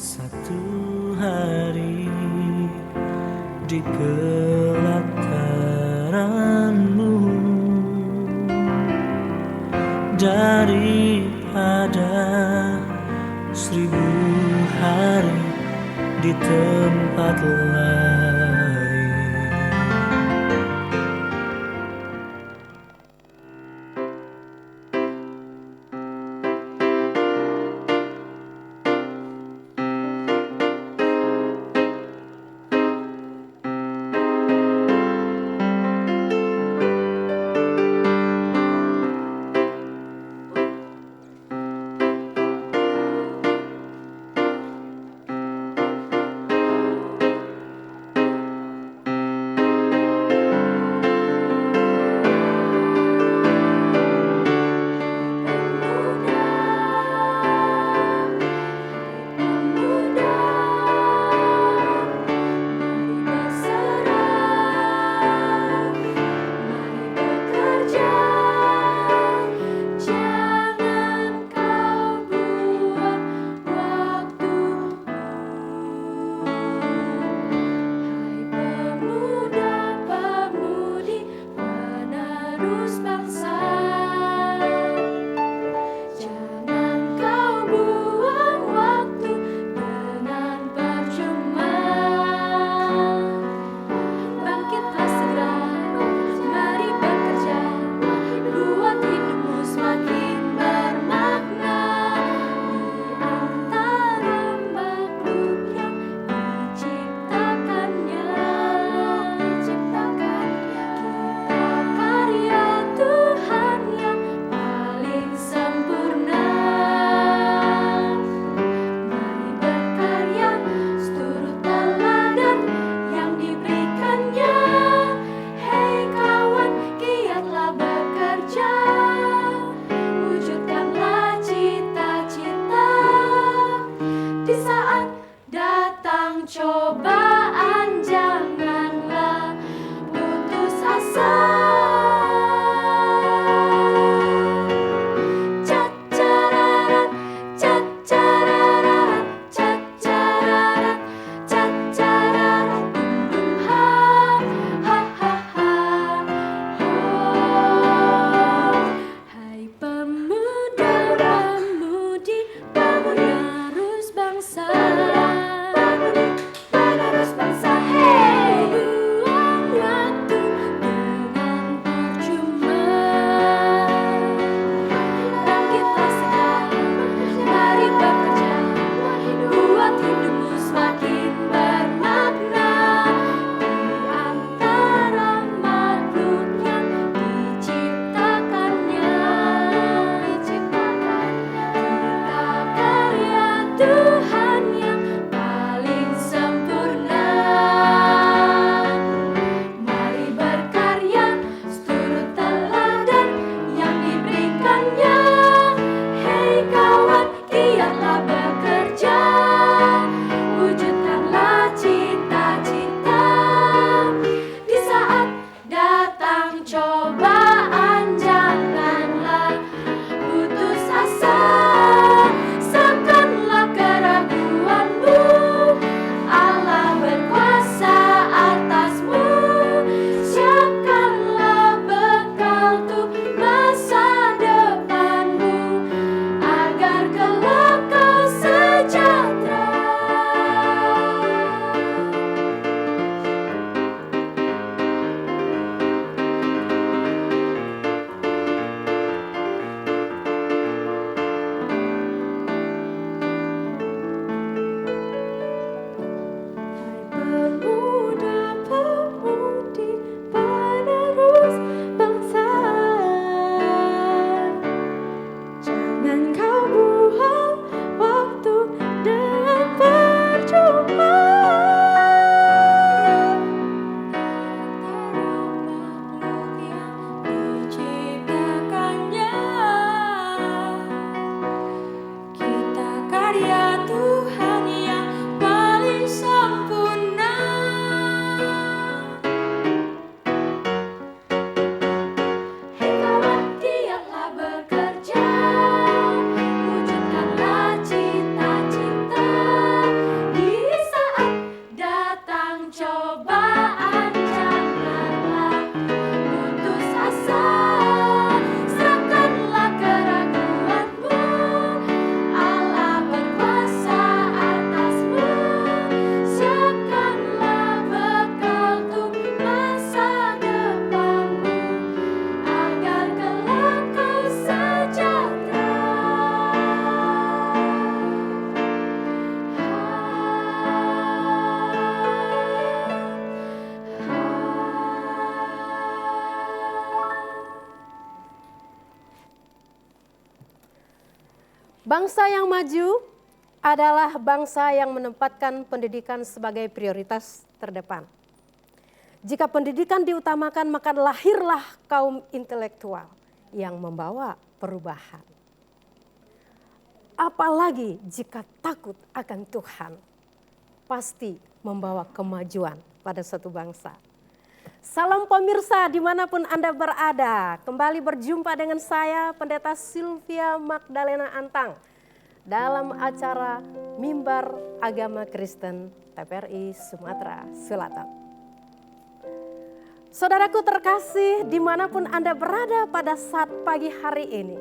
Satu hari di pelataranmu, daripada 1000 hari di tempat lain. Bangsa yang maju adalah bangsa yang menempatkan pendidikan sebagai prioritas terdepan. Jika pendidikan diutamakan, maka lahirlah kaum intelektual yang membawa perubahan. Apalagi jika takut akan Tuhan, pasti membawa kemajuan pada suatu bangsa. Salam pemirsa dimanapun Anda berada, kembali berjumpa dengan saya Pendeta Sylvia Magdalena Antang dalam acara Mimbar Agama Kristen TPRI Sumatera Selatan. Saudaraku terkasih, dimanapun Anda berada pada saat pagi hari ini,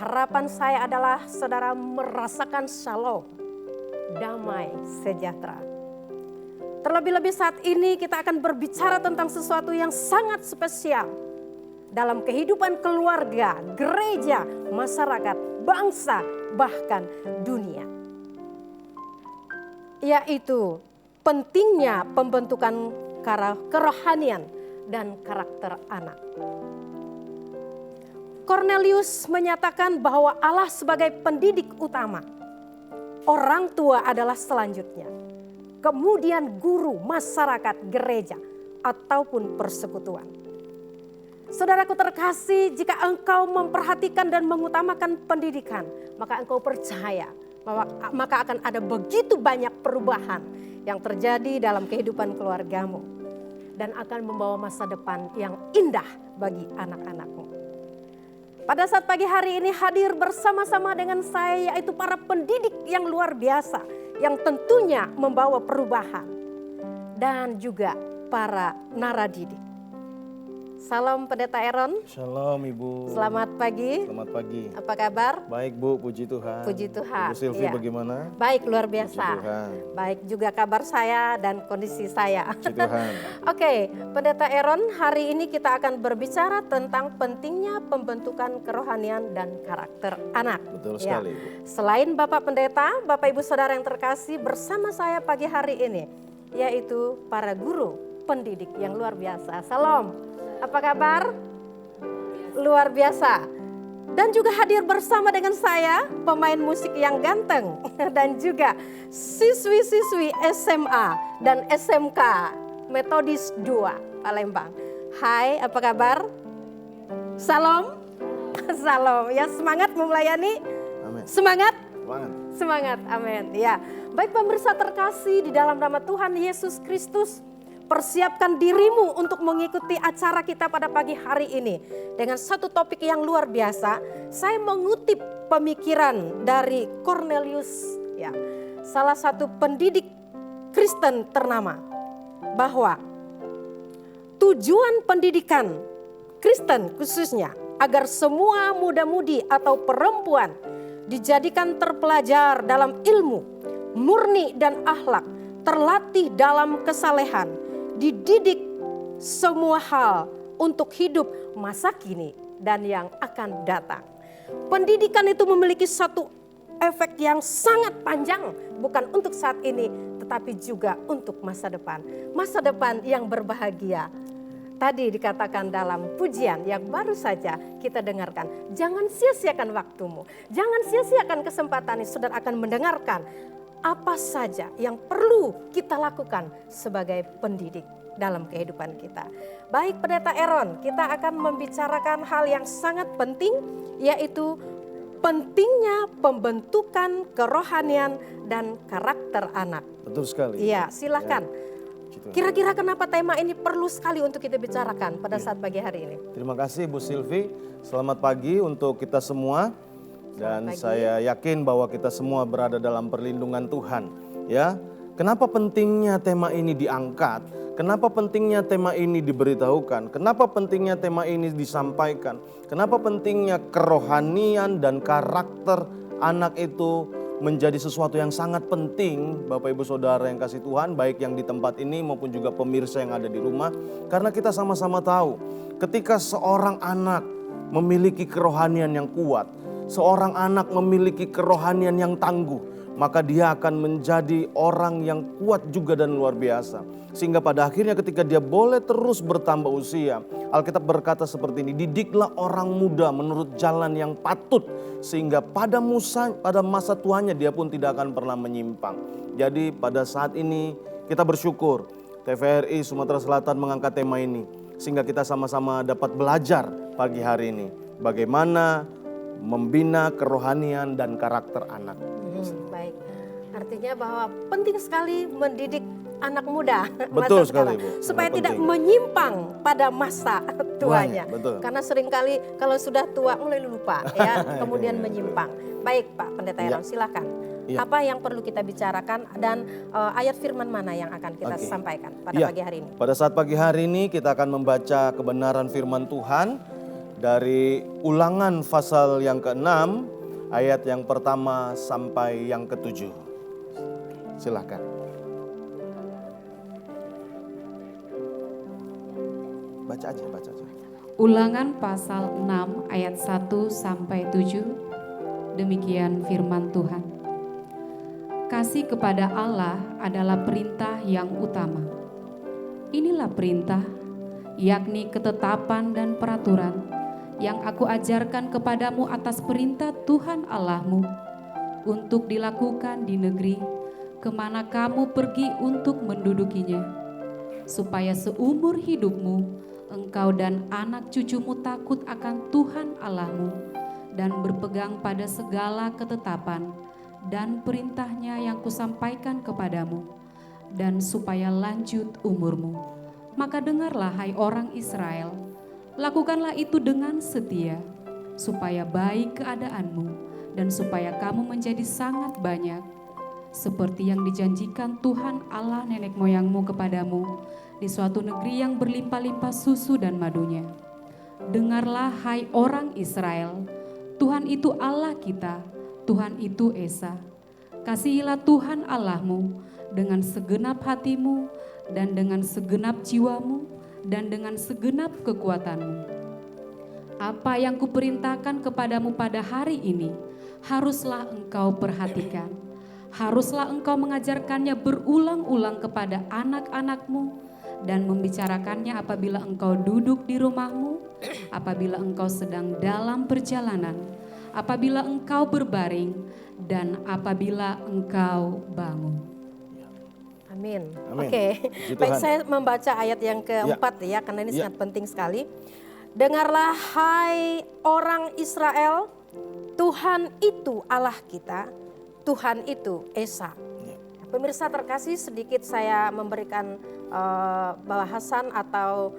harapan saya adalah saudara merasakan shalom, damai, sejahtera. Terlebih-lebih saat ini kita akan berbicara tentang sesuatu yang sangat spesial dalam kehidupan keluarga, gereja, masyarakat, bangsa, bahkan dunia. Yaitu pentingnya pembentukan kerohanian dan karakter anak. Cornelius menyatakan bahwa Allah sebagai pendidik utama, orang tua adalah selanjutnya, kemudian guru, masyarakat, gereja, ataupun persekutuan. Saudaraku terkasih, jika engkau memperhatikan dan mengutamakan pendidikan, maka engkau percaya bahwa maka akan ada begitu banyak perubahan yang terjadi dalam kehidupan keluargamu dan akan membawa masa depan yang indah bagi anak-anakmu. Pada saat pagi hari ini hadir bersama-sama dengan saya yaitu para pendidik yang luar biasa yang tentunya membawa perubahan dan juga para naradidik. Salam Pendeta Aaron. Shalom Ibu. Selamat pagi. Selamat pagi. Apa kabar? Baik Bu, puji Tuhan. Puji Tuhan. Ibu Sylvie Iya. bagaimana? Baik, luar biasa. Puji Tuhan. Baik juga kabar saya dan kondisi saya. Puji Tuhan. Oke, Pendeta Aaron, hari ini kita akan berbicara tentang pentingnya pembentukan kerohanian dan karakter anak. Betul Ya. sekali Ibu. Selain Bapak Pendeta, Bapak Ibu Saudara yang terkasih, bersama saya pagi hari ini, yaitu para guru pendidik yang luar biasa. Salam, apa kabar? Luar biasa. Dan juga hadir bersama dengan saya pemain musik yang ganteng dan juga siswi-siswi SMA dan SMK Metodis 2 Palembang. Hai, apa kabar? Salam. Salam. Ya, semangat melayani. Amin. Semangat. Semangat. Semangat. Amin. Ya. Baik pemirsa terkasih, di dalam nama Tuhan Yesus Kristus, persiapkan dirimu untuk mengikuti acara kita pada pagi hari ini dengan satu topik yang luar biasa. Saya mengutip pemikiran dari Cornelius, ya, salah satu pendidik Kristen ternama, bahwa tujuan pendidikan Kristen khususnya agar semua muda-mudi atau perempuan dijadikan terpelajar dalam ilmu, murni dan akhlak, terlatih dalam kesalehan, dididik semua hal untuk hidup masa kini dan yang akan datang. Pendidikan itu memiliki satu efek yang sangat panjang, bukan untuk saat ini, tetapi juga untuk masa depan. Masa depan yang berbahagia. Tadi dikatakan dalam pujian yang baru saja kita dengarkan, jangan sia-siakan waktumu, jangan sia-siakan kesempatan ini, saudara akan mendengarkan apa saja yang perlu kita lakukan sebagai pendidik dalam kehidupan kita. Baik Pendeta Aaron, kita akan membicarakan hal yang sangat penting, yaitu pentingnya pembentukan kerohanian dan karakter anak. Betul sekali. Iya, silakan. Kira-kira kenapa tema ini perlu sekali untuk kita bicarakan pada saat pagi hari ini? Terima kasih Bu Sylvie. Selamat pagi untuk kita semua. Dan saya yakin bahwa kita semua berada dalam perlindungan Tuhan. Ya, kenapa pentingnya tema ini diangkat? Kenapa pentingnya tema ini diberitahukan? Kenapa pentingnya tema ini disampaikan? Kenapa pentingnya kerohanian dan karakter anak itu menjadi sesuatu yang sangat penting, Bapak Ibu Saudara yang kasih Tuhan, baik yang di tempat ini maupun juga pemirsa yang ada di rumah. Karena kita sama-sama tahu, ketika seorang anak memiliki kerohanian yang kuat, seorang anak memiliki kerohanian yang tangguh, maka dia akan menjadi orang yang kuat juga dan luar biasa. Sehingga pada akhirnya ketika dia boleh terus bertambah usia, Alkitab berkata seperti ini, didiklah orang muda menurut jalan yang patut, sehingga pada masa tuanya dia pun tidak akan pernah menyimpang. Jadi pada saat ini kita bersyukur TVRI Sumatera Selatan mengangkat tema ini, sehingga kita sama-sama dapat belajar pagi hari ini bagaimana membina kerohanian dan karakter anak. Baik, artinya bahwa penting sekali mendidik anak muda Betul masa sekali, sekarang, Bu. supaya Sangat tidak penting. menyimpang pada masa tuanya. Betul. Karena seringkali kalau sudah tua mulai lupa ya, kemudian menyimpang. Baik Pak Pendeta Aaron, silakan. Ya. Apa yang perlu kita bicarakan dan ayat firman mana yang akan kita Oke. sampaikan pada Ya, pagi hari ini? pada saat pagi hari ini kita akan membaca kebenaran firman Tuhan dari Ulangan pasal yang ke-6 ayat yang pertama sampai yang ke-7. Silakan. Baca aja. Ulangan pasal 6 ayat 1 sampai 7. Demikian firman Tuhan. Kasih kepada Allah adalah perintah yang utama. Inilah perintah, yakni ketetapan dan peraturan yang aku ajarkan kepadamu atas perintah Tuhan Allahmu, untuk dilakukan di negeri kemana kamu pergi untuk mendudukinya, supaya seumur hidupmu engkau dan anak cucumu takut akan Tuhan Allahmu dan berpegang pada segala ketetapan dan perintahnya yang kusampaikan kepadamu, dan supaya lanjut umurmu. Maka dengarlah hai orang Israel, lakukanlah itu dengan setia, supaya baik keadaanmu dan supaya kamu menjadi sangat banyak, seperti yang dijanjikan Tuhan Allah nenek moyangmu kepadamu di suatu negeri yang berlimpah-limpah susu dan madunya. Dengarlah hai orang Israel, Tuhan itu Allah kita, Tuhan itu Esa. Kasihilah Tuhan Allahmu dengan segenap hatimu dan dengan segenap jiwamu dan dengan segenap kekuatanmu. Apa yang kuperintahkan kepadamu pada hari ini haruslah engkau perhatikan. Haruslah engkau mengajarkannya berulang-ulang kepada anak-anakmu dan membicarakannya apabila engkau duduk di rumahmu, apabila engkau sedang dalam perjalanan, apabila engkau berbaring, dan apabila engkau bangun. Amin. Amin. Oke, Puji baik, Tuhan. saya membaca ayat yang keempat ya, karena ini sangat penting sekali. Dengarlah hai orang Israel, Tuhan itu Allah kita, Tuhan itu Esa. Pemirsa terkasih, sedikit saya memberikan bahasan atau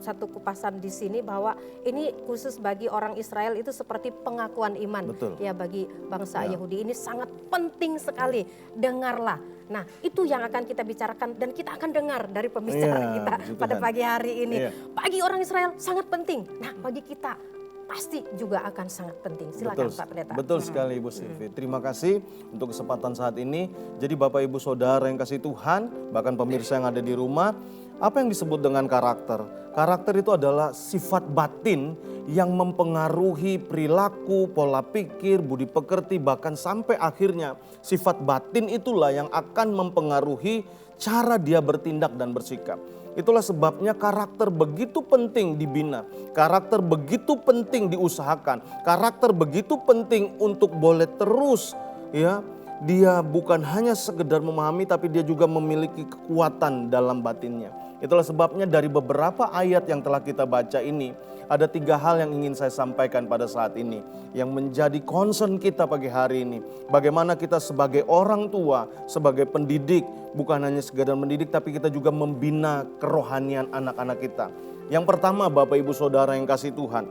satu kupasan di sini bahwa ini khusus bagi orang Israel, itu seperti pengakuan iman. Betul. Ya, bagi bangsa Ya. Yahudi ini sangat penting sekali. Dengarlah. Nah, itu yang akan kita bicarakan dan kita akan dengar dari pembicara Ya, kita puji pada Tuhan. pagi hari ini. Ya. Bagi orang Israel sangat penting. Nah, bagi kita pasti juga akan sangat penting. Silakan Pak Pendeta. Betul sekali Ibu Silvi. Terima kasih untuk kesempatan saat ini. Jadi Bapak Ibu Saudara yang kasih Tuhan, bahkan pemirsa yang ada di rumah, apa yang disebut dengan karakter? Karakter itu adalah sifat batin yang mempengaruhi perilaku, pola pikir, budi pekerti, bahkan sampai akhirnya sifat batin itulah yang akan mempengaruhi cara dia bertindak dan bersikap. Itulah sebabnya karakter begitu penting dibina, karakter begitu penting diusahakan, karakter begitu penting untuk boleh terus ya. Dia bukan hanya sekedar memahami tapi dia juga memiliki kekuatan dalam batinnya. Itulah sebabnya dari beberapa ayat yang telah kita baca ini, ada 3 hal yang ingin saya sampaikan pada saat ini yang menjadi concern kita pagi hari ini. Bagaimana kita sebagai orang tua, sebagai pendidik, bukan hanya sekedar mendidik tapi kita juga membina kerohanian anak-anak kita. Yang pertama, Bapak Ibu Saudara yang kasih Tuhan,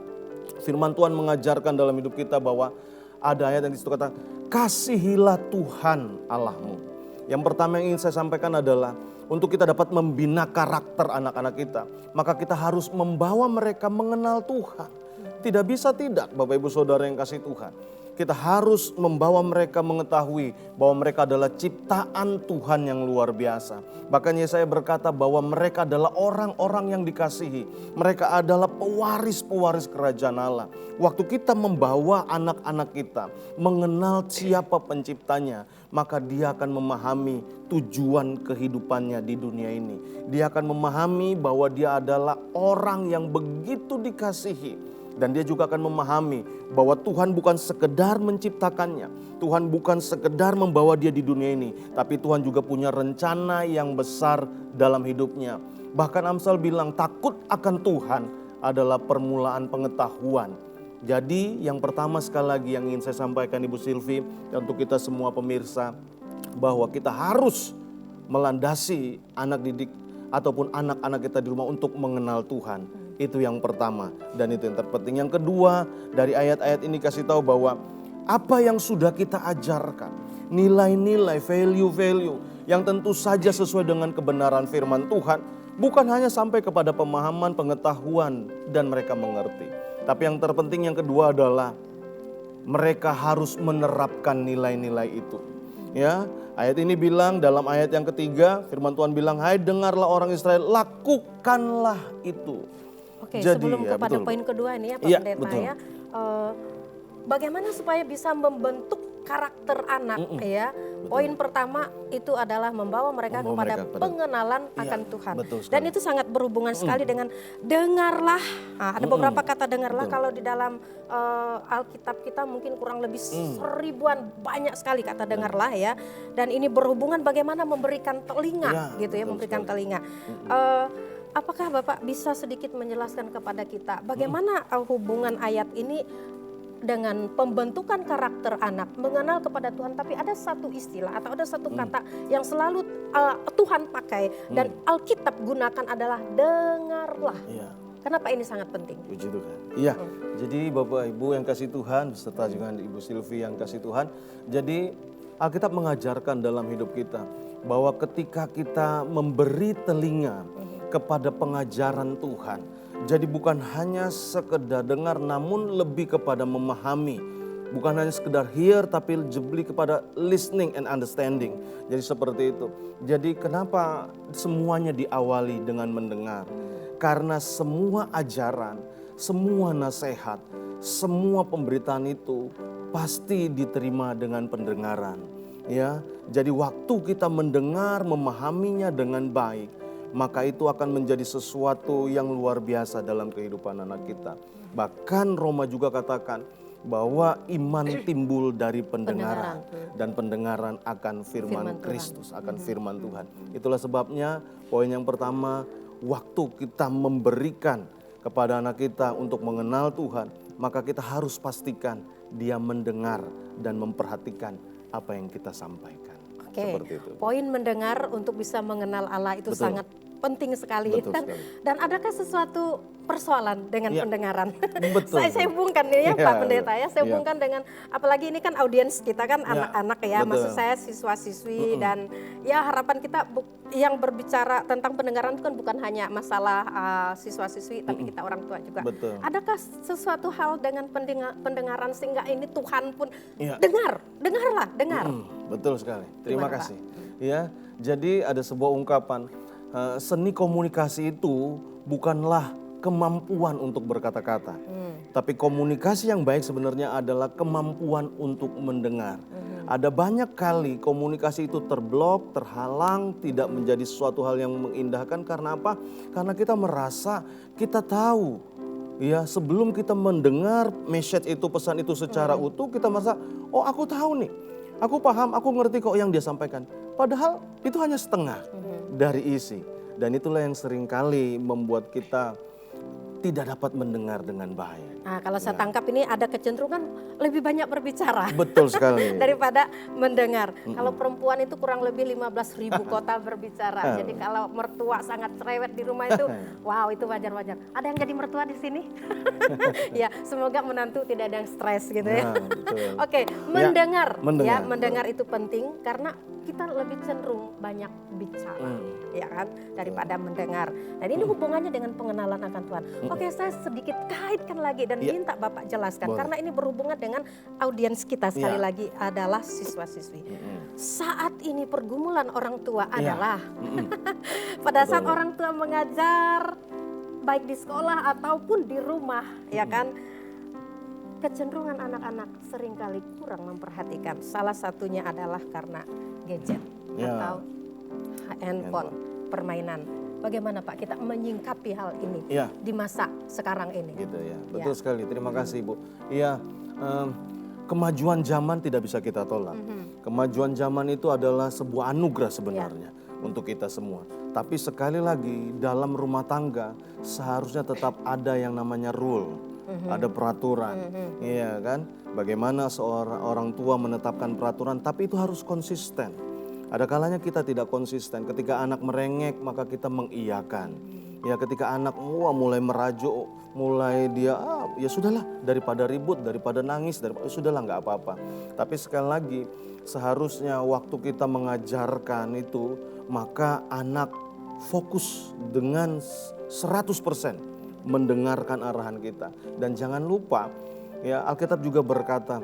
firman Tuhan mengajarkan dalam hidup kita bahwa ada ayat yang disitu kata, kasihilah Tuhan Allahmu. Yang pertama yang ingin saya sampaikan adalah untuk kita dapat membina karakter anak-anak kita, maka kita harus membawa mereka mengenal Tuhan. tidak bisa tidak, Bapak Ibu Saudara yang kasih Tuhan. Kita harus membawa mereka mengetahui bahwa mereka adalah ciptaan Tuhan yang luar biasa. Makanya saya berkata bahwa mereka adalah orang-orang yang dikasihi. Mereka adalah pewaris-pewaris kerajaan Allah. Waktu kita membawa anak-anak kita mengenal siapa penciptanya, maka dia akan memahami tujuan kehidupannya di dunia ini. Dia akan memahami bahwa dia adalah orang yang begitu dikasihi. Dan dia juga akan memahami bahwa Tuhan bukan sekedar menciptakannya. Tuhan bukan sekedar membawa dia di dunia ini. Tapi Tuhan juga punya rencana yang besar dalam hidupnya. Bahkan Amsal bilang takut akan Tuhan adalah permulaan pengetahuan. Jadi yang pertama sekali lagi yang ingin saya sampaikan Ibu Silvi dan untuk kita semua pemirsa. Bahwa kita harus melandasi anak didik ataupun anak-anak kita di rumah untuk mengenal Tuhan. Itu yang pertama dan itu yang terpenting. Yang kedua, dari ayat-ayat ini kasih tahu bahwa apa yang sudah kita ajarkan, nilai-nilai, value-value yang tentu saja sesuai dengan kebenaran firman Tuhan, bukan hanya sampai kepada pemahaman, pengetahuan dan mereka mengerti. Tapi yang terpenting yang kedua adalah mereka harus menerapkan nilai-nilai itu. Ya, ayat ini bilang dalam ayat yang ketiga, firman Tuhan bilang, "Hai dengarlah orang Israel, lakukanlah itu." Oke, Jadi, sebelum ya, kepada betul. poin kedua ini ya Pak Iya, Pendeta betul. ya. Bagaimana supaya bisa membentuk karakter anak ya. Poin pertama itu adalah membawa mereka kepada pengenalan akan Tuhan. Dan itu sangat berhubungan sekali dengan dengarlah. Nah, ada beberapa kata dengarlah kalau di dalam Alkitab kita mungkin kurang lebih seribuan, banyak sekali kata dengarlah ya. Dan ini berhubungan bagaimana memberikan telinga gitu ya, memberikan telinga. Apakah Bapak bisa sedikit menjelaskan kepada kita bagaimana hubungan ayat ini dengan pembentukan karakter anak, mengenal kepada Tuhan, tapi ada satu istilah atau ada satu kata yang selalu Tuhan pakai dan Alkitab gunakan adalah dengarlah. Kenapa ini sangat penting? Puji Tuhan. Iya, jadi Bapak Ibu yang kasih Tuhan, beserta juga Ibu Silvi yang kasih Tuhan. Jadi Alkitab mengajarkan dalam hidup kita bahwa ketika kita memberi telinga kepada pengajaran Tuhan, jadi bukan hanya sekedar dengar namun lebih kepada memahami. Bukan hanya sekedar hear tapi lebih kepada listening and understanding. Jadi seperti itu. Jadi kenapa semuanya diawali dengan mendengar? Karena semua ajaran, semua nasihat, semua pemberitaan itu pasti diterima dengan pendengaran. Ya, jadi waktu kita mendengar, memahaminya dengan baik, maka itu akan menjadi sesuatu yang luar biasa dalam kehidupan anak kita. Bahkan Roma juga katakan bahwa iman timbul dari pendengaran. Dan pendengaran akan firman Kristus, akan firman Tuhan. Itulah sebabnya poin yang pertama, waktu kita memberikan kepada anak kita untuk mengenal Tuhan, maka kita harus pastikan dia mendengar dan memperhatikan apa yang kita sampaikan. Oke, poin mendengar untuk bisa mengenal Allah itu sangat penting sekali. Dan adakah sesuatu persoalan dengan pendengaran? Saya hubungkan ya Pak Pendeta ya, saya hubungkan dengan apalagi ini kan audiens kita kan anak-anak ya, maksud saya siswa-siswi dan ya harapan kita yang berbicara tentang pendengaran itu kan bukan hanya masalah siswa-siswi tapi kita orang tua juga. Adakah sesuatu hal dengan pendengaran sehingga ini Tuhan pun dengarlah. Betul sekali. Terima kasih. Ya, jadi ada sebuah ungkapan, seni komunikasi itu bukanlah kemampuan untuk berkata-kata. Tapi komunikasi yang baik sebenarnya adalah kemampuan untuk mendengar. Ada banyak kali komunikasi itu terblok, terhalang, tidak menjadi suatu hal yang mengindahkan. Karena apa? Karena kita merasa kita tahu. Ya, sebelum kita mendengar message itu, pesan itu secara utuh, kita merasa, oh aku tahu nih. Aku paham, aku ngerti kok yang dia sampaikan. Padahal itu hanya setengah dari isi. Dan itulah yang seringkali membuat kita tidak dapat mendengar dengan baik. Nah, kalau saya tangkap ini ada kecenderungan lebih banyak berbicara. Betul sekali. Daripada mendengar. Kalau perempuan itu kurang lebih 15.000 kota berbicara. Jadi kalau mertua sangat cerewet di rumah itu, wow itu wajar-wajar. Ada yang jadi mertua di sini? Ya, semoga menantu tidak ada yang stres gitu ya. Oke, mendengar. Ya, mendengar itu penting karena kita lebih cenderung banyak bicara, ya kan, daripada mendengar. Dan ini hubungannya dengan pengenalan akan Tuhan. Oke, saya sedikit kaitkan lagi dan Iya. minta Bapak jelaskan. Boleh. Karena ini berhubungan dengan audiens kita sekali Iya. lagi adalah siswa-siswi. Saat ini pergumulan orang tua Iya. adalah pada saat Betul. orang tua mengajar baik di sekolah ataupun di rumah, ya kan, kecenderungan anak-anak seringkali kurang memperhatikan. Salah satunya adalah karena gadget Ya. atau handphone, permainan. Bagaimana Pak kita menyingkapi hal ini Iya. di masa sekarang ini? Gitu ya, betul sekali. Terima kasih Ibu. Iya, kemajuan zaman tidak bisa kita tolak. Kemajuan zaman itu adalah sebuah anugerah sebenarnya untuk kita semua. Tapi sekali lagi dalam rumah tangga seharusnya tetap ada yang namanya rule, ada peraturan, iya kan? Bagaimana seorang orang tua menetapkan peraturan, tapi itu harus konsisten. Ada kalanya kita tidak konsisten. Ketika anak merengek maka kita mengiyakan. Ya ketika anak mulai merajuk, mulai dia ya sudahlah, daripada ribut, daripada nangis, sudahlah nggak apa-apa. Tapi sekali lagi seharusnya waktu kita mengajarkan itu maka anak fokus dengan 100% mendengarkan arahan kita. Dan jangan lupa ya Alkitab juga berkata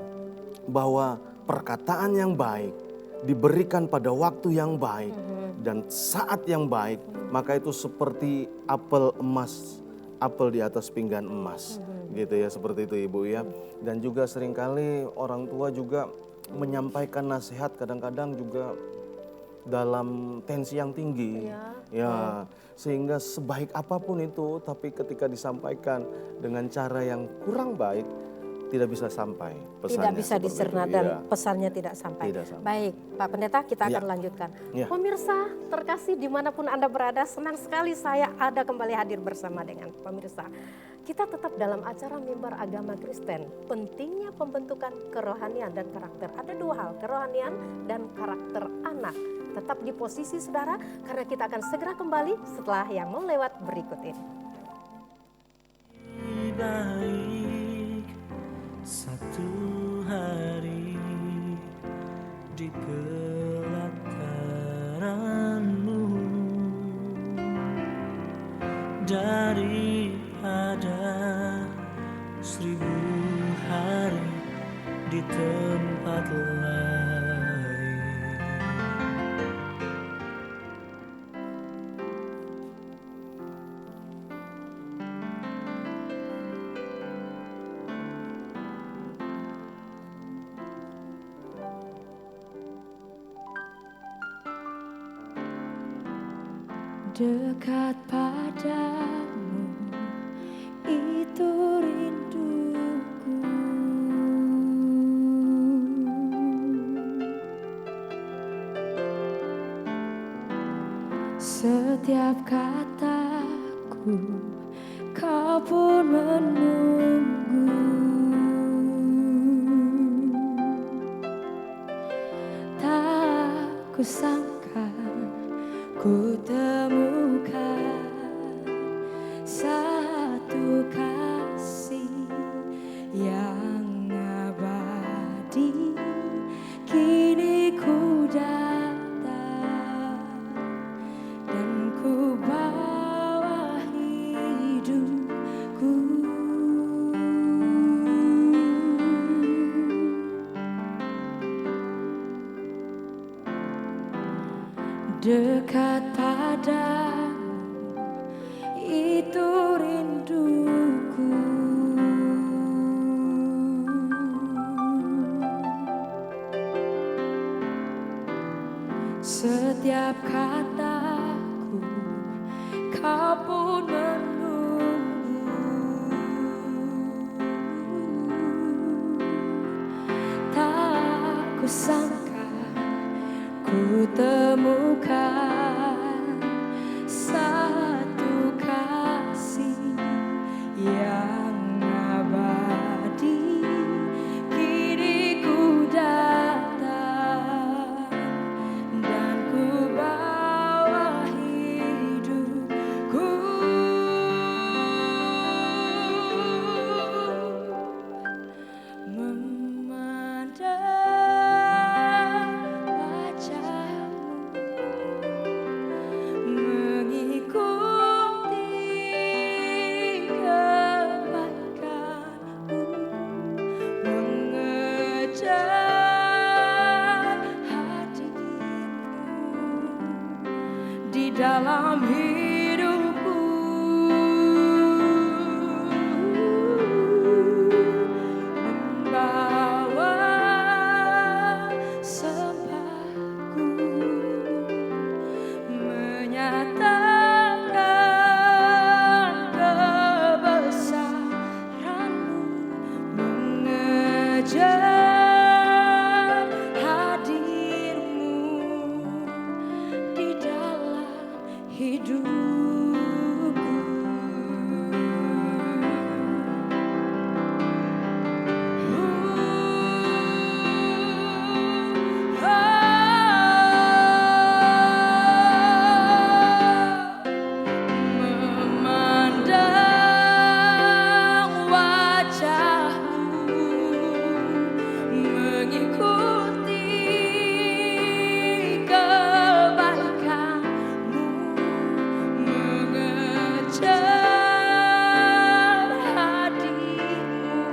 bahwa perkataan yang baik diberikan pada waktu yang baik dan saat yang baik, maka itu seperti apel emas, apel di atas pinggan emas, gitu ya, seperti itu Ibu ya. Dan juga seringkali orang tua juga menyampaikan nasihat kadang-kadang juga dalam tensi yang tinggi, ya, sehingga sebaik apapun itu, tapi ketika disampaikan dengan cara yang kurang baik, tidak bisa sampai pesannya. Tidak bisa seperti dicerna itu. dan Iya. pesannya tidak sampai. Tidak sampai. Baik, Pak Pendeta, kita akan Ya. lanjutkan. Ya. Pemirsa terkasih dimanapun Anda berada, senang sekali saya ada kembali hadir bersama dengan pemirsa. Kita tetap dalam acara Mimbar Agama Kristen. Pentingnya pembentukan kerohanian dan karakter. Ada dua hal, kerohanian dan karakter anak. Tetap di posisi saudara, karena kita akan segera kembali setelah yang mau lewat berikut ini. Baik satu hari di pelataranmu daripada 1000 hari di tempat lain. Dekat padamu itu rinduku. Setiap kataku kau pun menunggu. Tak kusangka ku temukan satu kasih yang abadi. Kini ku datang dan ku bawa hidupku. Dekat padamu itu rinduku. Setiap kataku kau pun menunggu. Tak kusangka ku temukan satu kasih yang abadi. Kini ku datang dan ku bawa hidupku. Memandang wajahmu dalam hidupku. Membawa sembahku, menyatakan kebesaran-Mu, mengejar hadir-Mu di dalam hidupku. Memandang wajah-Mu, mengikuti kebaikan-Mu, mengejar hadir-Mu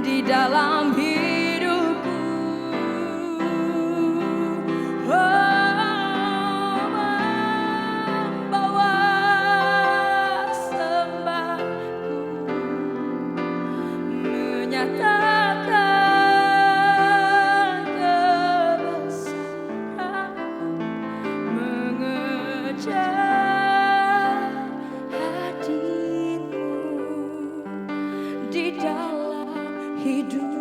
di dalam hidupku. Membawa sembahku, menyatakan kebesaran-Mu, mengejar hadir-Mu di dalam hidupku.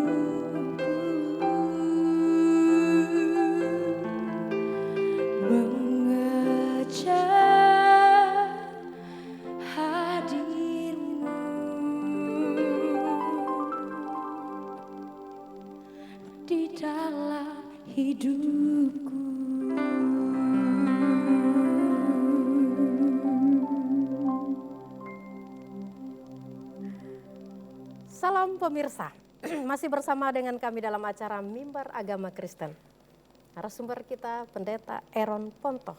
Mengejar hadir-Mu di dalam hidupku. Salam pemirsa, masih bersama dengan kami dalam acara Mimbar Agama Kristen. Narasumber kita Pendeta Aaron Pontoh,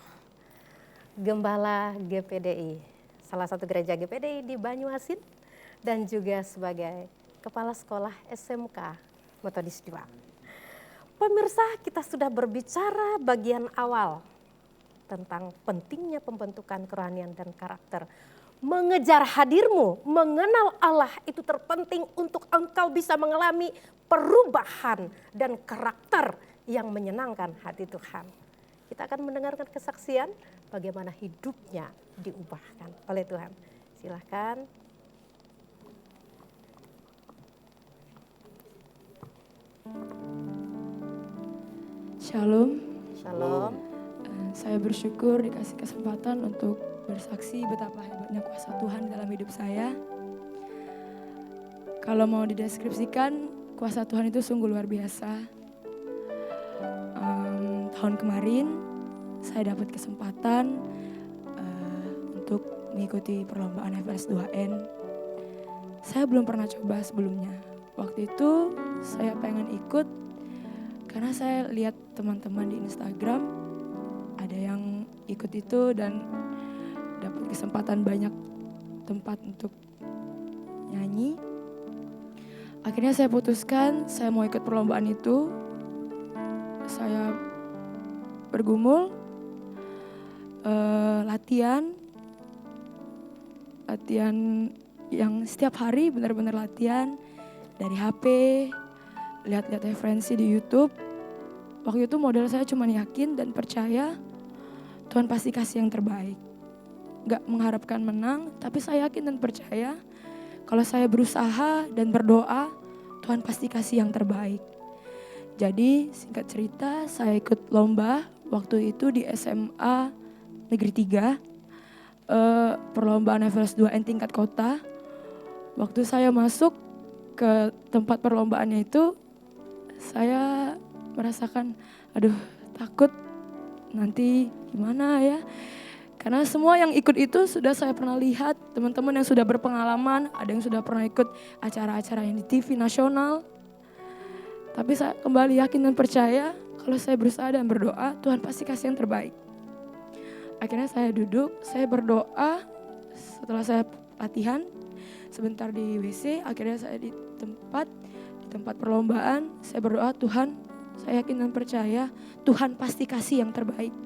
Gembala GPDI, salah satu gereja GPDI di Banyuasin, dan juga sebagai Kepala Sekolah SMK Metodis 2. Pemirsa, kita sudah berbicara bagian awal tentang pentingnya pembentukan kerohanian dan karakter. Mengejar hadir-Mu, mengenal Allah itu terpenting untuk engkau bisa mengalami perubahan dan karakter yang menyenangkan hati Tuhan. Kita akan mendengarkan kesaksian bagaimana hidupnya diubahkan oleh Tuhan. Silakan. Shalom. Shalom. Saya bersyukur dikasih kesempatan untuk bersaksi betapa hebatnya kuasa Tuhan dalam hidup saya. Kalau mau dideskripsikan, kuasa Tuhan itu sungguh luar biasa. Tahun kemarin saya dapat kesempatan untuk mengikuti perlombaan FLS 2N. Saya belum pernah coba sebelumnya. Waktu itu saya pengen ikut karena saya lihat teman-teman di Instagram ada yang ikut itu dan dapat kesempatan banyak tempat untuk nyanyi. Akhirnya saya putuskan saya mau ikut perlombaan itu. Saya bergumul, latihan yang setiap hari benar-benar latihan dari HP, lihat-lihat referensi di YouTube. Waktu itu modal saya cuma yakin dan percaya Tuhan pasti kasih yang terbaik. Gak mengharapkan menang, tapi saya yakin dan percaya kalau saya berusaha dan berdoa, Tuhan pasti kasih yang terbaik. Jadi singkat cerita saya ikut lomba waktu itu di SMA Negeri 3, perlombaan FLS 2N tingkat kota. Waktu saya masuk ke tempat perlombaannya itu, saya merasakan aduh takut nanti gimana ya. Karena semua yang ikut itu sudah saya pernah lihat, teman-teman yang sudah berpengalaman, ada yang sudah pernah ikut acara-acara yang di TV nasional. Tapi saya kembali yakin dan percaya kalau saya berusaha dan berdoa, Tuhan pasti kasih yang terbaik. Akhirnya saya duduk, saya berdoa, setelah saya latihan sebentar di WC, akhirnya saya di tempat perlombaan, saya berdoa, Tuhan, saya yakin dan percaya Tuhan pasti kasih yang terbaik.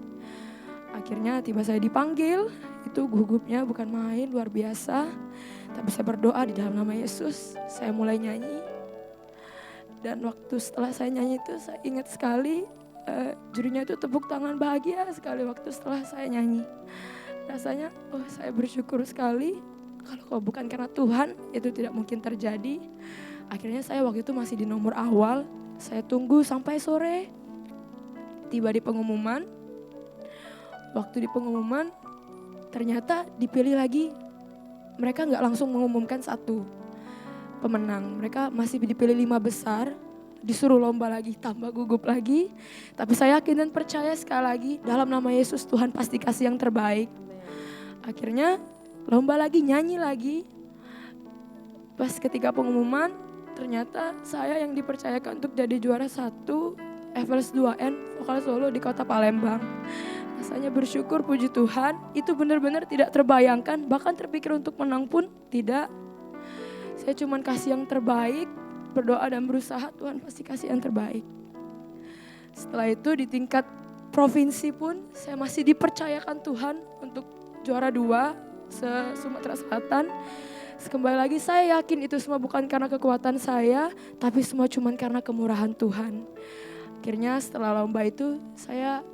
Akhirnya tiba saya dipanggil, itu gugupnya bukan main, luar biasa. Tapi saya berdoa di dalam nama Yesus, saya mulai nyanyi. Dan waktu setelah saya nyanyi itu saya ingat sekali, jurinya itu tepuk tangan bahagia sekali waktu setelah saya nyanyi. Rasanya, saya bersyukur sekali, kalau bukan karena Tuhan itu tidak mungkin terjadi. Akhirnya saya waktu itu masih di nomor awal, saya tunggu sampai sore, tiba di pengumuman. Waktu di pengumuman ternyata dipilih lagi, mereka nggak langsung mengumumkan satu pemenang. Mereka masih dipilih 5 besar, disuruh lomba lagi, tambah gugup lagi. Tapi saya yakin dan percaya sekali lagi dalam nama Yesus Tuhan pasti kasih yang terbaik. Akhirnya lomba lagi, nyanyi lagi. Pas ketika pengumuman ternyata saya yang dipercayakan untuk jadi juara 1 Evers 2N vokal solo di kota Palembang. Rasanya bersyukur, puji Tuhan, itu benar-benar tidak terbayangkan, bahkan terpikir untuk menang pun tidak. Saya cuma kasih yang terbaik, berdoa dan berusaha, Tuhan pasti kasih yang terbaik. Setelah itu di tingkat provinsi pun saya masih dipercayakan Tuhan untuk juara 2 se-Sumatera Selatan. Kembali lagi saya yakin itu semua bukan karena kekuatan saya, tapi semua cuma karena kemurahan Tuhan. Akhirnya setelah lomba itu saya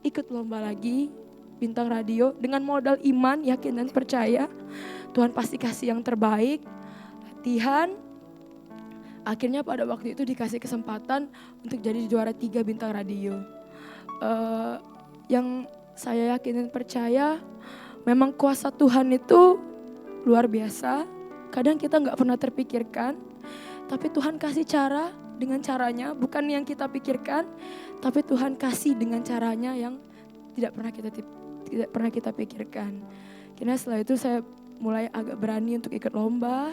ikut lomba lagi, Bintang Radio, dengan modal iman, yakin dan percaya. Tuhan pasti kasih yang terbaik, latihan. Akhirnya pada waktu itu dikasih kesempatan untuk jadi juara 3 Bintang Radio. Yang saya yakin dan percaya, memang kuasa Tuhan itu luar biasa. Kadang kita gak pernah terpikirkan, tapi Tuhan kasih cara dengan caranya, bukan yang kita pikirkan, tapi Tuhan kasih dengan caranya yang tidak pernah kita pikirkan. Karena setelah itu saya mulai agak berani untuk ikut lomba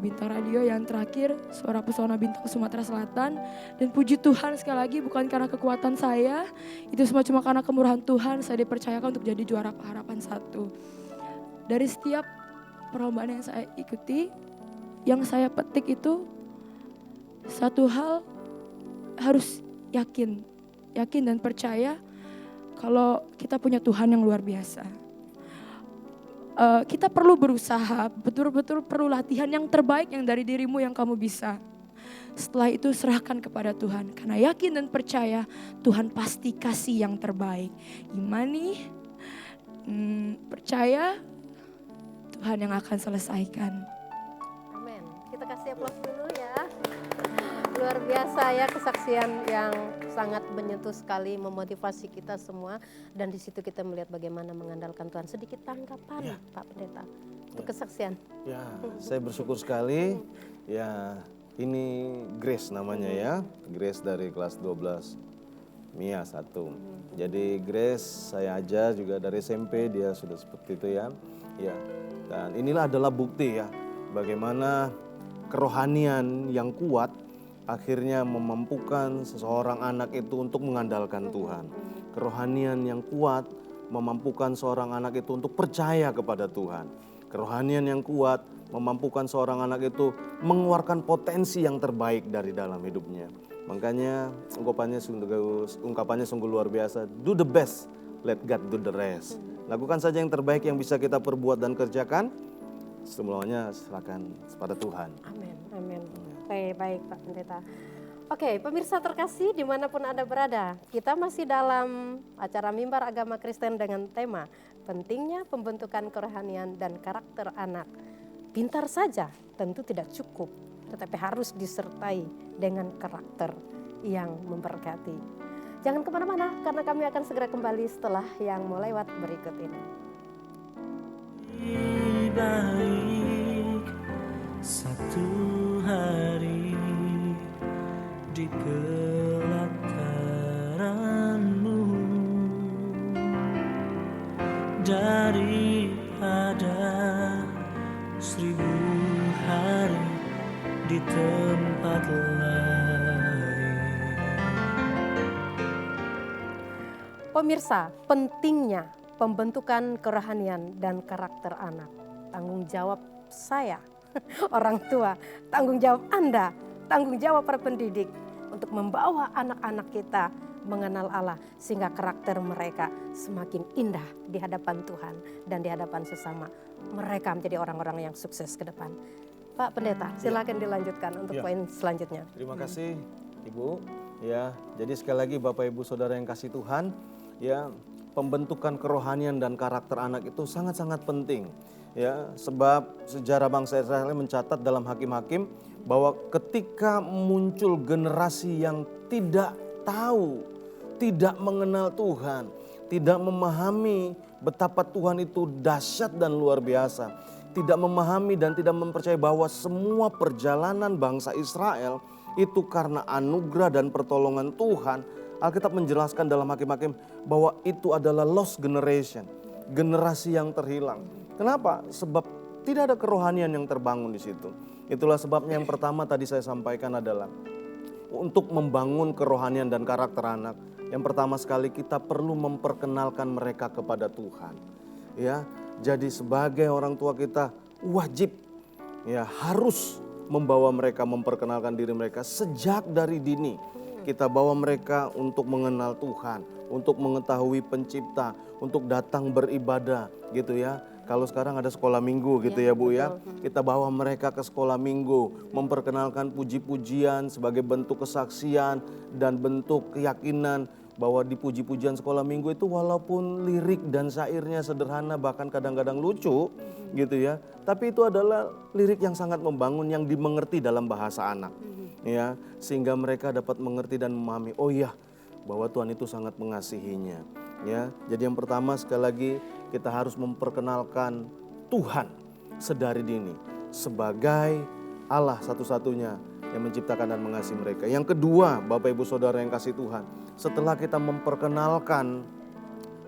Bintang Radio yang terakhir Suara Pesona Bintang Sumatera Selatan. Dan puji Tuhan sekali lagi bukan karena kekuatan saya, itu semua cuma karena kemurahan Tuhan saya dipercayakan untuk jadi juara Harapan 1. Dari setiap perlombaan yang saya ikuti, yang saya petik itu satu hal, harus yakin dan percaya kalau kita punya Tuhan yang luar biasa. Kita perlu berusaha, betul-betul perlu latihan yang terbaik yang dari dirimu yang kamu bisa. Setelah itu serahkan kepada Tuhan, karena yakin dan percaya Tuhan pasti kasih yang terbaik. Imani, percaya Tuhan yang akan selesaikan. Amin. Kita kasih aplaus dulu ya. Luar biasa ya, kesaksian yang sangat menyentuh sekali, memotivasi kita semua. Dan di situ kita melihat bagaimana mengandalkan Tuhan. Sedikit tanggapan Pak Pendeta untuk kesaksian. Ya, saya bersyukur sekali. Ya, ini Grace namanya ya. Grace dari kelas 12 Mia 1. Jadi Grace saya ajar juga dari SMP, dia sudah seperti itu ya. Ya. Dan inilah adalah bukti ya, bagaimana kerohanian yang kuat akhirnya memampukan seseorang anak itu untuk mengandalkan Tuhan. Kerohanian yang kuat memampukan seorang anak itu untuk percaya kepada Tuhan. Kerohanian yang kuat memampukan seorang anak itu mengeluarkan potensi yang terbaik dari dalam hidupnya. Makanya ungkapannya sungguh luar biasa. Do the best, let God do the rest. Lakukan saja yang terbaik yang bisa kita perbuat dan kerjakan. Semuanya serahkan kepada Tuhan. Amin, amin. Oke, baik Pak Pendeta. Oke, pemirsa terkasih dimanapun Anda berada, kita masih dalam acara Mimbar Agama Kristen dengan tema pentingnya pembentukan kerohanian dan karakter anak. Pintar saja tentu tidak cukup, tetapi harus disertai dengan karakter yang memberkati. Jangan kemana-mana, karena kami akan segera kembali setelah yang mau lewat berikut ini. Baik satu hari di pelataranmu daripada 1000 hari di tempat lain. Pemirsa, pentingnya pembentukan kerohanian dan karakter anak. Tanggung jawab saya, orang tua, tanggung jawab Anda, tanggung jawab para pendidik untuk membawa anak-anak kita mengenal Allah sehingga karakter mereka semakin indah di hadapan Tuhan dan di hadapan sesama. Mereka menjadi orang-orang yang sukses ke depan. Pak Pendeta, silakan dilanjutkan untuk Ya. poin selanjutnya. Terima kasih Ibu. Ya, jadi sekali lagi Bapak Ibu Saudara yang kasih Tuhan, ya, pembentukan kerohanian dan karakter anak itu sangat-sangat penting. Ya, sebab sejarah bangsa Israel mencatat dalam Hakim-Hakim bahwa ketika muncul generasi yang tidak tahu, tidak mengenal Tuhan, tidak memahami betapa Tuhan itu dahsyat dan luar biasa, tidak memahami dan tidak mempercayai bahwa semua perjalanan bangsa Israel itu karena anugerah dan pertolongan Tuhan. Alkitab menjelaskan dalam Hakim-Hakim bahwa itu adalah lost generation, generasi yang terhilang. Kenapa? Sebab tidak ada kerohanian yang terbangun di situ. Itulah sebabnya yang pertama tadi saya sampaikan adalah untuk membangun kerohanian dan karakter anak. Yang pertama sekali kita perlu memperkenalkan mereka kepada Tuhan. Ya, jadi sebagai orang tua kita wajib, ya, harus membawa mereka, memperkenalkan diri mereka sejak dari dini. Kita bawa mereka untuk mengenal Tuhan, untuk mengetahui Pencipta, untuk datang beribadah, gitu ya. Kalau sekarang ada sekolah minggu gitu ya Bu ya. Kita bawa mereka ke sekolah minggu, memperkenalkan puji-pujian sebagai bentuk kesaksian dan bentuk keyakinan bahwa di puji-pujian sekolah minggu itu walaupun lirik dan syairnya sederhana bahkan kadang-kadang lucu gitu ya. Tapi itu adalah lirik yang sangat membangun yang dimengerti dalam bahasa anak. Ya, sehingga mereka dapat mengerti dan memahami, oh iya, bahwa Tuhan itu sangat mengasihinya. Ya, jadi yang pertama sekali lagi kita harus memperkenalkan Tuhan sedari dini sebagai Allah satu-satunya yang menciptakan dan mengasihi mereka. Yang kedua, Bapak Ibu Saudara yang kasih Tuhan, setelah kita memperkenalkan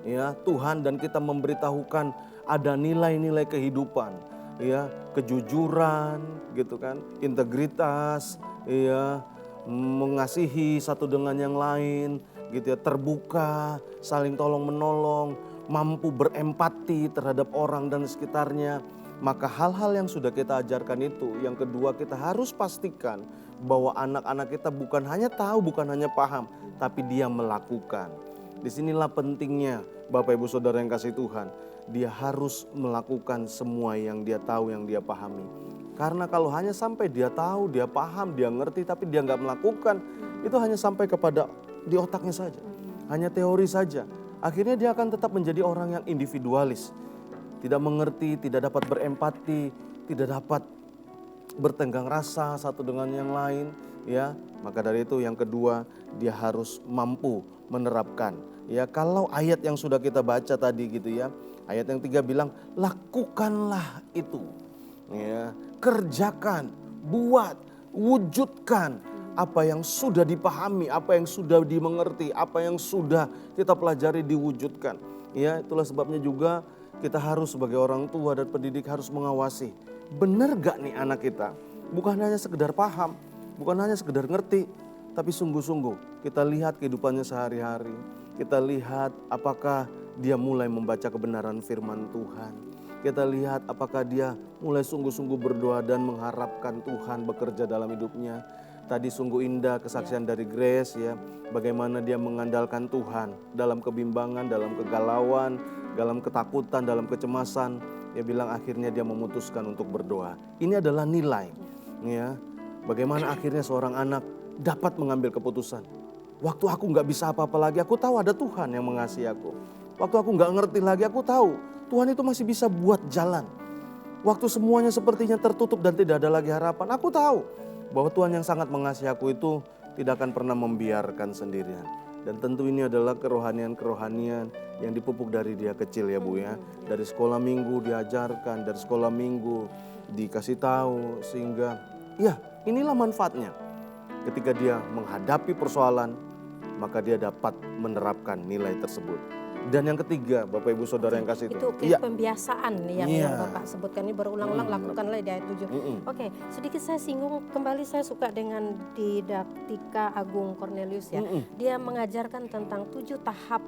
ya Tuhan dan kita memberitahukan ada nilai-nilai kehidupan, ya, kejujuran gitu kan, integritas, ya, mengasihi satu dengan yang lain gitu ya, terbuka, saling tolong menolong, mampu berempati terhadap orang dan sekitarnya. Maka hal-hal yang sudah kita ajarkan itu, yang kedua kita harus pastikan bahwa anak-anak kita bukan hanya tahu, bukan hanya paham, tapi dia melakukan. Disinilah pentingnya Bapak Ibu Saudara yang kasih Tuhan. Dia harus melakukan semua yang dia tahu, yang dia pahami. Karena kalau hanya sampai dia tahu, dia paham, dia ngerti, tapi dia nggak melakukan, itu hanya sampai kepada di otaknya saja, hanya teori saja. Akhirnya dia akan tetap menjadi orang yang individualis, tidak mengerti, tidak dapat berempati, tidak dapat bertenggang rasa satu dengan yang lain, ya. Maka dari itu yang kedua, dia harus mampu menerapkan. Ya, kalau ayat yang sudah kita baca tadi gitu ya, ayat yang 3 bilang lakukanlah itu, ya, kerjakan, buat, wujudkan apa yang sudah dipahami, apa yang sudah dimengerti, apa yang sudah kita pelajari diwujudkan. Ya, itulah sebabnya juga kita harus sebagai orang tua dan pendidik harus mengawasi. Benar gak nih anak kita? Bukan hanya sekedar paham, bukan hanya sekedar ngerti, tapi sungguh-sungguh kita lihat kehidupannya sehari-hari. Kita lihat apakah dia mulai membaca kebenaran firman Tuhan. Kita lihat apakah dia mulai sungguh-sungguh berdoa dan mengharapkan Tuhan bekerja dalam hidupnya. Tadi sungguh indah kesaksian dari Grace ya, bagaimana dia mengandalkan Tuhan dalam kebimbangan, dalam kegalauan, dalam ketakutan, dalam kecemasan. Dia bilang akhirnya dia memutuskan untuk berdoa. Ini adalah nilai ya, bagaimana akhirnya seorang anak dapat mengambil keputusan. Waktu aku gak bisa apa-apa lagi, aku tahu ada Tuhan yang mengasihi aku. Waktu aku gak ngerti lagi, aku tahu Tuhan itu masih bisa buat jalan. Waktu semuanya sepertinya tertutup dan tidak ada lagi harapan, aku tahu bahwa Tuhan yang sangat mengasihi aku itu tidak akan pernah membiarkan sendirian. Dan tentu ini adalah kerohanian-kerohanian yang dipupuk dari dia kecil ya Bu ya. Dari sekolah minggu diajarkan, dari sekolah minggu dikasih tahu sehingga ya inilah manfaatnya. Ketika dia menghadapi persoalan maka dia dapat menerapkan nilai tersebut. Dan yang ketiga, Bapak Ibu Saudara yang kasih itu iya. pembiasaan yang Bapak sebutkan ini berulang-ulang, lakukanlah di ayat 7. Oke, sedikit saya singgung kembali, saya suka dengan didaktika Agung Cornelius ya. Dia mengajarkan tentang 7 tahap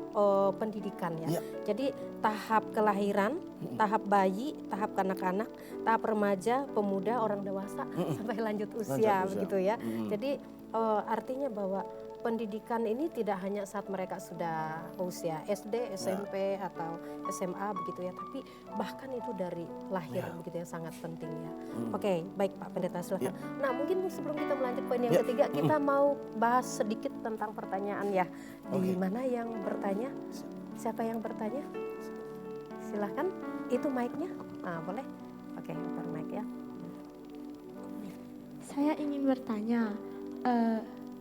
pendidikan ya. Jadi tahap kelahiran, tahap bayi, tahap kanak-kanak, tahap remaja, pemuda, orang dewasa sampai lanjut usia begitu ya. Jadi artinya bahwa pendidikan ini tidak hanya saat mereka sudah usia SD, SMP atau SMA begitu ya, tapi bahkan itu dari lahir begitu ya, sangat penting ya. Oke, baik Pak Pendeta silakan. Nah, mungkin sebelum kita melanjut poin yang ketiga, kita mau bahas sedikit tentang pertanyaan ya. Di mana yang bertanya? Siapa yang bertanya? Silahkan, itu mic-nya. Nah, boleh? Oke, open mic ya. Saya ingin bertanya,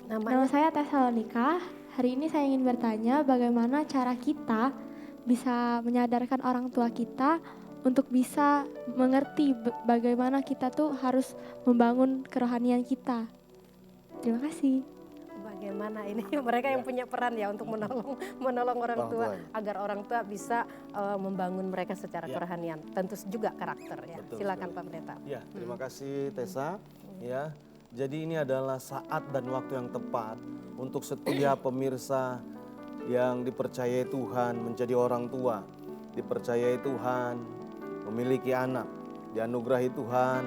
nama Namanya? saya Tesalonika. Hari ini saya ingin bertanya bagaimana cara kita bisa menyadarkan orang tua kita untuk bisa mengerti bagaimana kita tuh harus membangun kerohanian kita. Terima kasih. Bagaimana ini mereka yang punya peran ya untuk menolong orang tua agar orang tua bisa membangun mereka secara kerohanian, tentu juga karakter ya. Betul Silakan sekali. Pak Pendeta. Ya, terima kasih Tessa. Ya, jadi ini adalah saat dan waktu yang tepat untuk setiap pemirsa yang dipercayai Tuhan menjadi orang tua, dipercayai Tuhan memiliki anak, dianugerahi Tuhan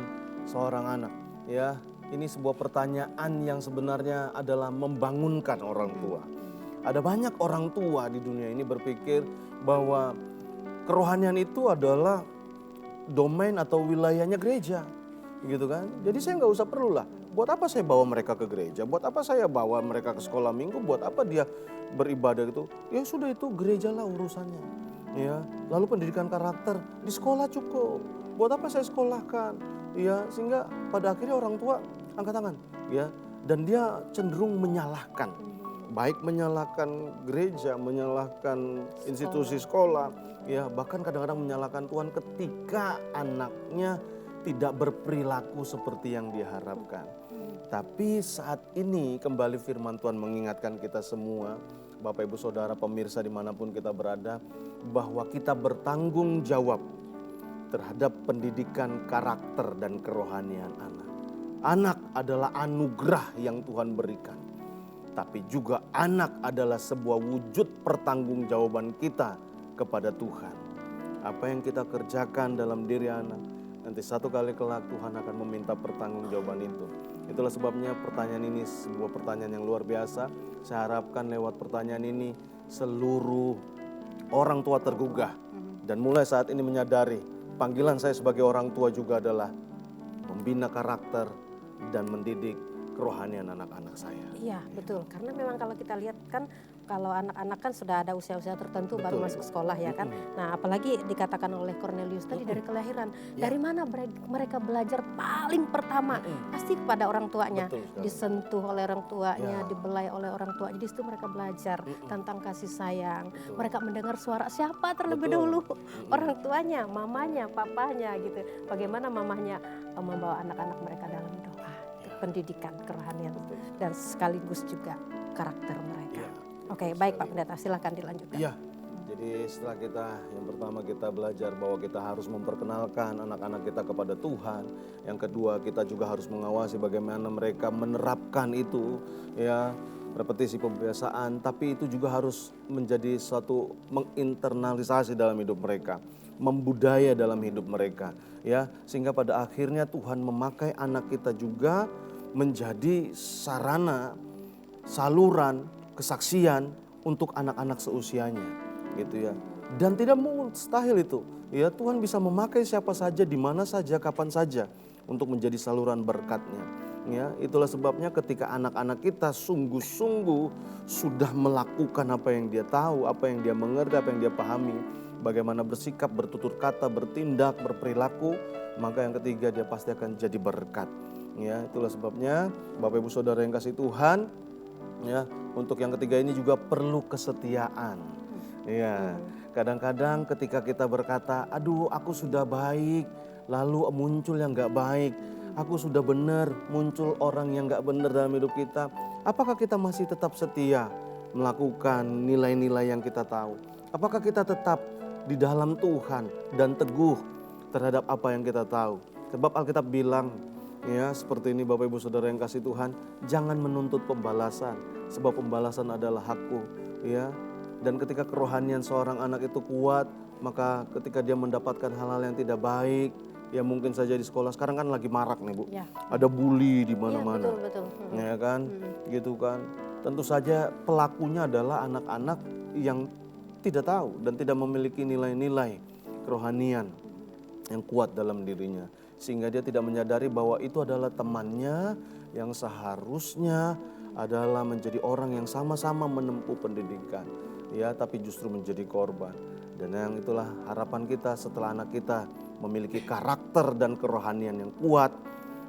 seorang anak. Ya, ini sebuah pertanyaan yang sebenarnya adalah membangunkan orang tua. Ada banyak orang tua di dunia ini berpikir bahwa kerohanian itu adalah domain atau wilayahnya gereja, gitu kan? Jadi saya nggak usah perlu lah. Buat apa saya bawa mereka ke gereja? Buat apa saya bawa mereka ke sekolah minggu? Buat apa dia beribadah gitu? Ya sudah, itu gereja lah urusannya. Ya, lalu pendidikan karakter di sekolah cukup. Buat apa saya sekolahkan? Ya, sehingga pada akhirnya orang tua angkat tangan, ya, dan dia cenderung menyalahkan, baik menyalahkan gereja, menyalahkan institusi sekolah, ya, bahkan kadang-kadang menyalahkan Tuhan ketika anaknya tidak berperilaku seperti yang diharapkan. Tapi saat ini kembali firman Tuhan mengingatkan kita semua, Bapak Ibu Saudara pemirsa dimanapun kita berada, bahwa kita bertanggung jawab terhadap pendidikan karakter dan kerohanian anak. Anak adalah anugerah yang Tuhan berikan. Tapi juga anak adalah sebuah wujud pertanggungjawaban kita kepada Tuhan. Apa yang kita kerjakan dalam diri anak, nanti satu kali kelak Tuhan akan meminta pertanggungjawaban itu. Itulah sebabnya pertanyaan ini sebuah pertanyaan yang luar biasa. Saya harapkan lewat pertanyaan ini seluruh orang tua tergugah. Dan mulai saat ini menyadari panggilan saya sebagai orang tua juga adalah membina karakter dan mendidik kerohanian anak-anak saya. Iya, betul. Karena memang kalau kita lihat kan, kalau anak-anak kan sudah ada usia-usia tertentu baru masuk sekolah ya kan. Nah, apalagi dikatakan oleh Cornelius tadi dari kelahiran. Dari mana mereka belajar paling pertama? Pasti kepada orang tuanya. Disentuh oleh orang tuanya, dibelai oleh orang tuanya. Di situ mereka belajar tentang kasih sayang. Mereka mendengar suara siapa terlebih dahulu? Orang tuanya, mamanya, papanya gitu. Bagaimana mamanya membawa anak-anak mereka dalam doa. Pendidikan kerohanian dan sekaligus juga karakter mereka. Oke, baik Pak Pendeta, silakan dilanjutkan. Iya, jadi setelah yang pertama kita belajar bahwa kita harus memperkenalkan anak-anak kita kepada Tuhan. Yang kedua, kita juga harus mengawasi bagaimana mereka menerapkan itu, ya, repetisi pembiasaan. Tapi itu juga harus menjadi suatu menginternalisasi dalam hidup mereka, membudaya dalam hidup mereka, ya, sehingga pada akhirnya Tuhan memakai anak kita juga menjadi sarana, saluran, kesaksian untuk anak-anak seusianya, gitu ya. Dan tidak mustahil itu, ya, Tuhan bisa memakai siapa saja, di mana saja, kapan saja untuk menjadi saluran berkat-Nya. Ya, itulah sebabnya ketika anak-anak kita sungguh-sungguh sudah melakukan apa yang dia tahu, apa yang dia mengerti, apa yang dia pahami, bagaimana bersikap, bertutur kata, bertindak, berperilaku, maka yang ketiga dia pasti akan jadi berkat. Ya, itulah sebabnya Bapak Ibu Saudara yang kasih Tuhan, ya, untuk yang ketiga ini juga perlu kesetiaan. Ya, kadang-kadang ketika kita berkata, aduh aku sudah baik, lalu muncul yang gak baik. Aku sudah benar, muncul orang yang gak benar dalam hidup kita. Apakah kita masih tetap setia melakukan nilai-nilai yang kita tahu? Apakah kita tetap di dalam Tuhan dan teguh terhadap apa yang kita tahu? Sebab Alkitab bilang, ya, seperti ini Bapak Ibu Saudara yang kasih Tuhan, jangan menuntut pembalasan, sebab pembalasan adalah hakku, ya. Dan ketika kerohanian seorang anak itu kuat, maka ketika dia mendapatkan hal-hal yang tidak baik, ya mungkin saja di sekolah sekarang kan lagi marak nih Bu. Ya. Ada bully di Iya, mana-mana. betul. Ya kan? Gitu kan. Tentu saja pelakunya adalah anak-anak yang tidak tahu dan tidak memiliki nilai-nilai kerohanian yang kuat dalam dirinya. Sehingga dia tidak menyadari bahwa itu adalah temannya yang seharusnya adalah menjadi orang yang sama-sama menempuh pendidikan. Ya, tapi justru menjadi korban. Dan yang itulah harapan kita setelah anak kita memiliki karakter dan kerohanian yang kuat.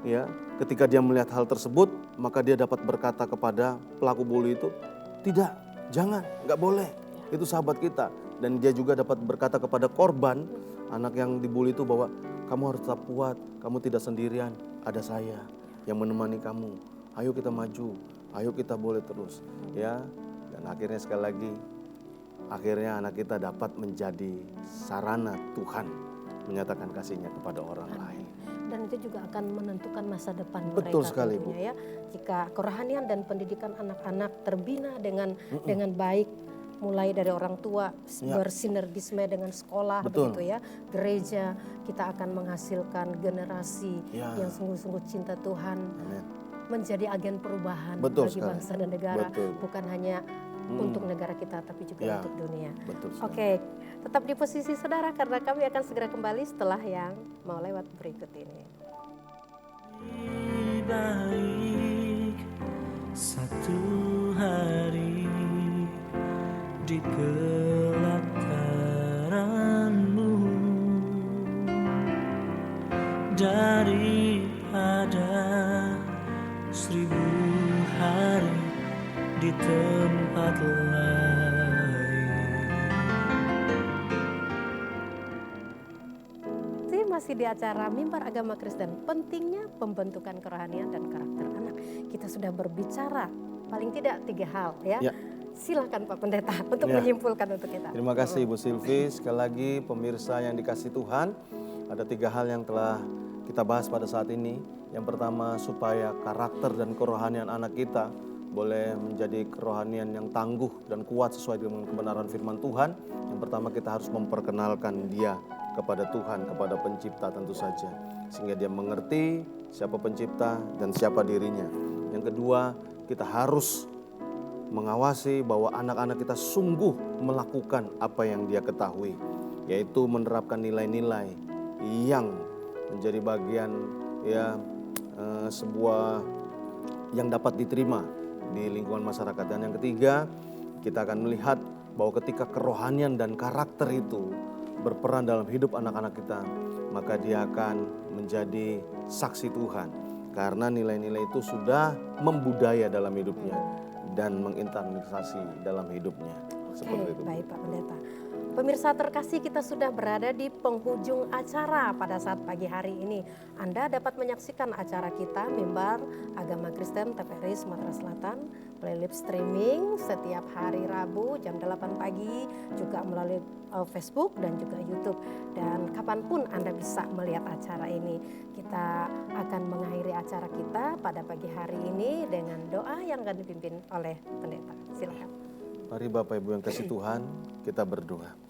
Ya, ketika dia melihat hal tersebut, maka dia dapat berkata kepada pelaku bully itu, tidak, jangan, nggak boleh. Itu sahabat kita. Dan dia juga dapat berkata kepada korban, anak yang dibully itu bahwa kamu harus tetap kuat, kamu tidak sendirian, ada saya yang menemani kamu. Ayo kita maju, ayo kita boleh terus. Ya, dan akhirnya sekali lagi, akhirnya anak kita dapat menjadi sarana Tuhan menyatakan kasihnya kepada orang lain. Dan itu juga akan menentukan masa depan Betul mereka sekali, Bu. tentunya ya. Jika kerohanian dan pendidikan anak-anak terbina dengan baik, mulai dari orang tua bersinergisme dengan sekolah, Betul. begitu ya, gereja, kita akan menghasilkan generasi yang sungguh-sungguh cinta Tuhan, Amin. menjadi agen perubahan Betul bagi sekali. bangsa dan negara, Betul. bukan hanya untuk negara kita tapi juga Ya, untuk dunia. betul sekali. Oke, tetap di posisi saudara karena kami akan segera kembali setelah yang mau lewat berikut ini. Lebih baik satu hari di pelataranmu daripada 1000 hari di tempat lain. Masih di acara Mimbar Agama Kristen, pentingnya pembentukan kerohanian dan karakter anak. Kita sudah berbicara paling tidak 3 hal ya. Silakan Pak Pendeta untuk menyimpulkan untuk kita. Terima kasih Ibu Silvi. Sekali lagi pemirsa yang dikasih Tuhan, ada 3 hal yang telah kita bahas pada saat ini. Yang pertama, supaya karakter dan kerohanian anak kita boleh menjadi kerohanian yang tangguh dan kuat sesuai dengan kebenaran firman Tuhan. Yang pertama, kita harus memperkenalkan dia kepada Tuhan, kepada pencipta tentu saja. Sehingga dia mengerti siapa pencipta dan siapa dirinya. Yang kedua, kita harus mengawasi bahwa anak-anak kita sungguh melakukan apa yang dia ketahui. Yaitu menerapkan nilai-nilai yang menjadi bagian sebuah yang dapat diterima di lingkungan masyarakat. Dan yang ketiga, kita akan melihat bahwa ketika kerohanian dan karakter itu berperan dalam hidup anak-anak kita, maka dia akan menjadi saksi Tuhan. Karena nilai-nilai itu sudah membudaya dalam hidupnya dan menginternalisasi dalam hidupnya. Seperti itu. Baik Pak Pendeta. Pemirsa terkasih, kita sudah berada di penghujung acara pada saat pagi hari ini. Anda dapat menyaksikan acara kita Mimbar Agama Kristen TVRI Sumatera Selatan melalui live streaming setiap hari Rabu jam 8 pagi, juga melalui Facebook dan juga YouTube. Dan kapanpun Anda bisa melihat acara ini. Kita akan mengakhiri acara kita pada pagi hari ini dengan doa yang akan dipimpin oleh pendeta. Silakan. Mari Bapak Ibu yang kasih Tuhan, kita berdoa.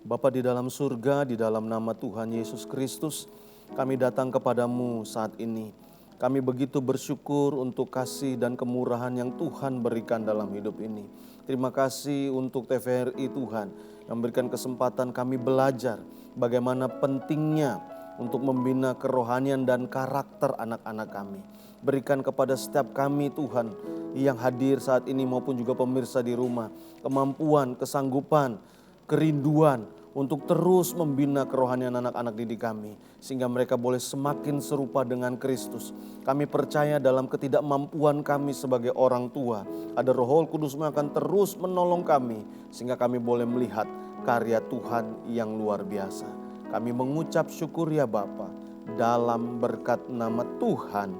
Bapa di dalam surga, di dalam nama Tuhan Yesus Kristus, kami datang kepadamu saat ini. Kami begitu bersyukur untuk kasih dan kemurahan yang Tuhan berikan dalam hidup ini. Terima kasih untuk TVRI Tuhan yang memberikan kesempatan kami belajar bagaimana pentingnya untuk membina kerohanian dan karakter anak-anak kami. Berikan kepada setiap kami Tuhan yang hadir saat ini maupun juga pemirsa di rumah, kemampuan, kesanggupan, kerinduan untuk terus membina kerohanian anak-anak didik kami, sehingga mereka boleh semakin serupa dengan Kristus. Kami percaya dalam ketidakmampuan kami sebagai orang tua, ada Roh Kudus yang akan terus menolong kami, sehingga kami boleh melihat karya Tuhan yang luar biasa. Kami mengucap syukur ya Bapa, dalam berkat nama Tuhan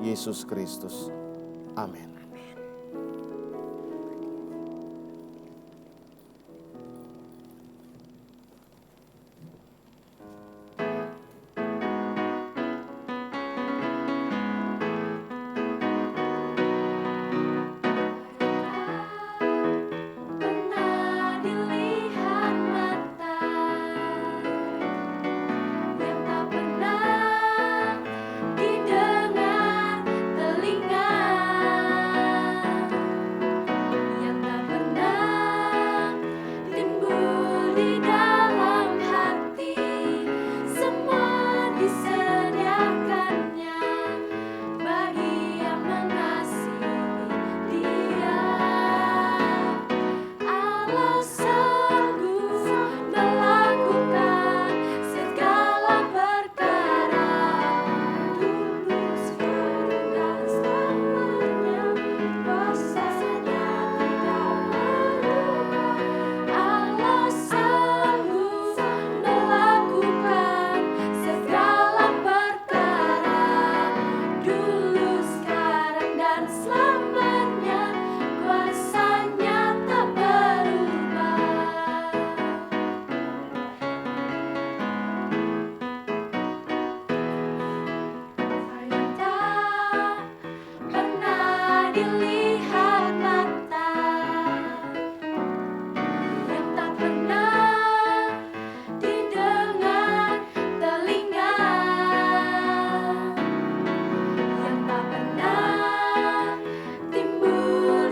Yesus Kristus. Amin. Pernah dilihat mata yang tak pernah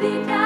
tidak